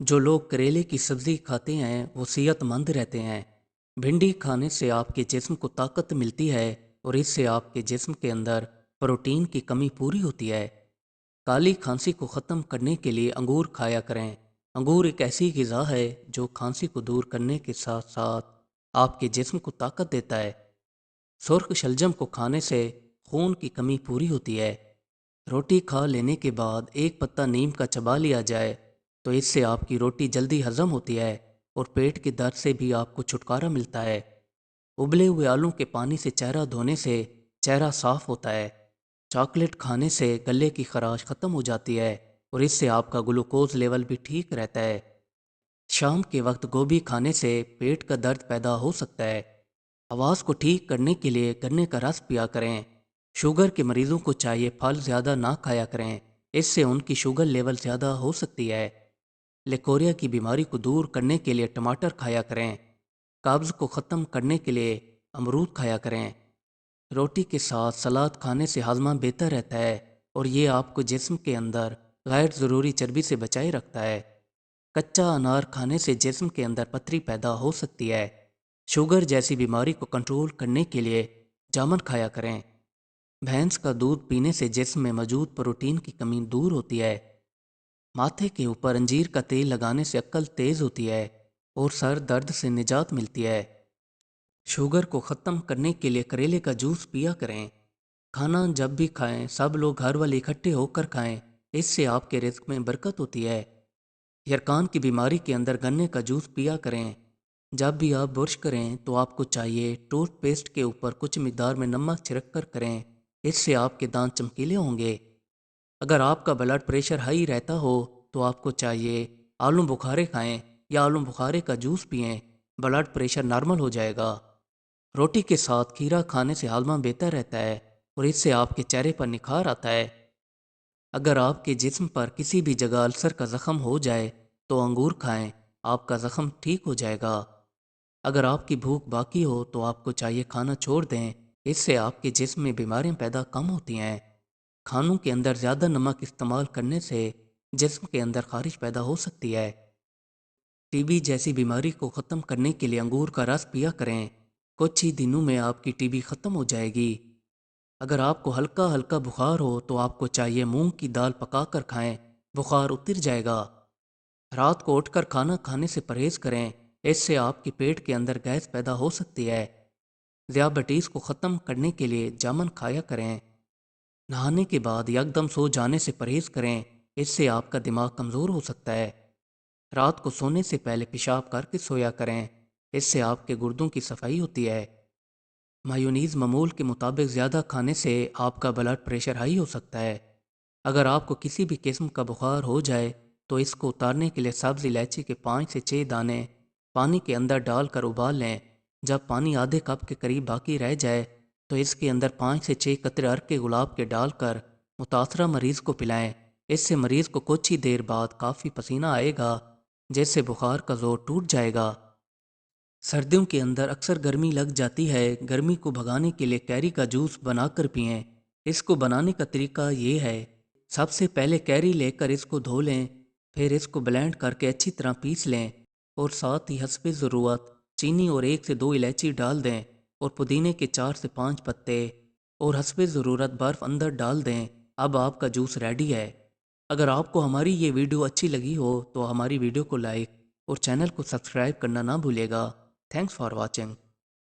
जो लोग करेले की सब्ज़ी खाते हैं वो सेहतमंद रहते हैं। भिंडी खाने से आपके जिस्म को ताकत मिलती है और इससे आपके जिस्म के अंदर प्रोटीन की कमी पूरी होती है। काली खांसी को ख़त्म करने के लिए अंगूर खाया करें। अंगूर एक ऐसी ग़िज़ा है जो खांसी को दूर करने के साथ साथ आपके जिस्म को ताकत देता है। सुर्ख शलजम को खाने से खून की कमी पूरी होती है। रोटी खा लेने के बाद एक पत्ता नीम का चबा लिया जाए तो इससे आपकी रोटी जल्दी हजम होती है और पेट के दर्द से भी आपको छुटकारा मिलता है। उबले हुए आलू के पानी से चेहरा धोने से चेहरा साफ होता है। चॉकलेट खाने से गले की खराश खत्म हो जाती है और इससे आपका ग्लूकोज लेवल भी ठीक रहता है। शाम के वक्त गोभी खाने से पेट का दर्द पैदा हो सकता है। आवाज़ को ठीक करने के लिए गन्ने का रस पिया करें। शुगर के मरीजों को चाहिए फल ज़्यादा ना खाया करें, इससे उनकी शुगर लेवल ज़्यादा हो सकती है। लेकोरिया की बीमारी को दूर करने के लिए टमाटर खाया करें। कब्ज़ को ख़त्म करने के लिए अमरूद खाया करें। रोटी के साथ सलाद खाने से हाजमा बेहतर रहता है और ये आपको जिस्म के अंदर गैर ज़रूरी चर्बी से बचाए रखता है। कच्चा अनार खाने से जिस्म के अंदर पथरी पैदा हो सकती है। शुगर जैसी बीमारी को कंट्रोल करने के लिए जामुन खाया करें। भैंस का दूध पीने से जिस्म में मौजूद प्रोटीन की कमी दूर होती है। माथे के ऊपर अंजीर का तेल लगाने से अक्ल तेज होती है और सर दर्द से निजात मिलती है। शुगर को ख़त्म करने के लिए करेले का जूस पिया करें। खाना जब भी खाएं सब लोग घर वाले इकट्ठे होकर खाएं, इससे आपके रिज्क में बरकत होती है। यरकान की बीमारी के अंदर गन्ने का जूस पिया करें। जब भी आप ब्रश करें तो आपको चाहिए टूथपेस्ट के ऊपर कुछ मिकदार में नमक छिड़क कर करें, इससे आपके दांत चमकीले होंगे। अगर आपका ब्लड प्रेशर हाई रहता हो तो आपको चाहिए आलू बुखारे खाएं या आलू बुखारे का जूस पिएं, ब्लड प्रेशर नॉर्मल हो जाएगा। रोटी के साथ खीरा खाने से हाजमा बेहतर रहता है और इससे आपके चेहरे पर निखार आता है। अगर आपके जिस्म पर किसी भी जगह अल्सर का ज़ख़म हो जाए तो अंगूर खाएं, आपका ज़ख़म ठीक हो जाएगा। अगर आपकी भूख बाकी हो तो आपको चाहिए खाना छोड़ दें, इससे आपके जिस्म में बीमारियां पैदा कम होती हैं। खानों के अंदर ज़्यादा नमक इस्तेमाल करने से जिस्म के अंदर खारिश पैदा हो सकती है। टीबी जैसी बीमारी को ख़त्म करने के लिए अंगूर का रस पिया करें। कुछ ही दिनों में आपकी टीबी ख़त्म हो जाएगी। अगर आपको हल्का हल्का बुखार हो तो आपको चाहिए मूंग की दाल पका कर खाएं, बुखार उतर जाएगा। रात को उठकर खाना खाने से परहेज करें, इससे आपके पेट के अंदर गैस पैदा हो सकती है। ज़ियाबिटीज़ को ख़त्म करने के लिए जामुन खाया करें। नहाने के बाद यकदम सो जाने से परहेज करें, इससे आपका दिमाग कमज़ोर हो सकता है। रात को सोने से पहले पेशाब करके सोया करें, इससे आपके गुर्दों की सफाई होती है। मायोनीज़ मामूल के मुताबिक ज़्यादा खाने से आपका ब्लड प्रेशर हाई हो सकता है। अगर आपको किसी भी किस्म का बुखार हो जाए तो इसको उतारने के लिए सब्ज़ इलायची के 5 से 6 दाने पानी के अंदर डालकर उबाल लें। जब पानी आधे कप के करीब बाकी रह जाए तो इसके अंदर 5 से 6 कतरे अर्क के गुलाब के डालकर मुतासरा मरीज़ को पिलाएं। इससे मरीज़ को कुछ ही देर बाद काफ़ी पसीना आएगा, जिससे बुखार का जोर टूट जाएगा। सर्दियों के अंदर अक्सर गर्मी लग जाती है। गर्मी को भगाने के लिए कैरी का जूस बनाकर पिएं। इसको बनाने का तरीका ये है, सबसे पहले कैरी लेकर इसको धो लें, फिर इसको ब्लेंड करके अच्छी तरह पीस लें और साथ ही हस्बे ज़रूरत चीनी और 1 से 2 इलायची डाल दें और पुदीने के 4 से 5 पत्ते और हस्बे ज़रूरत बर्फ़ अंदर डाल दें। अब आपका जूस रेडी है। अगर आपको हमारी ये वीडियो अच्छी लगी हो तो हमारी वीडियो को लाइक और चैनल को सब्सक्राइब करना ना भूलिएगा। Thanks for watching.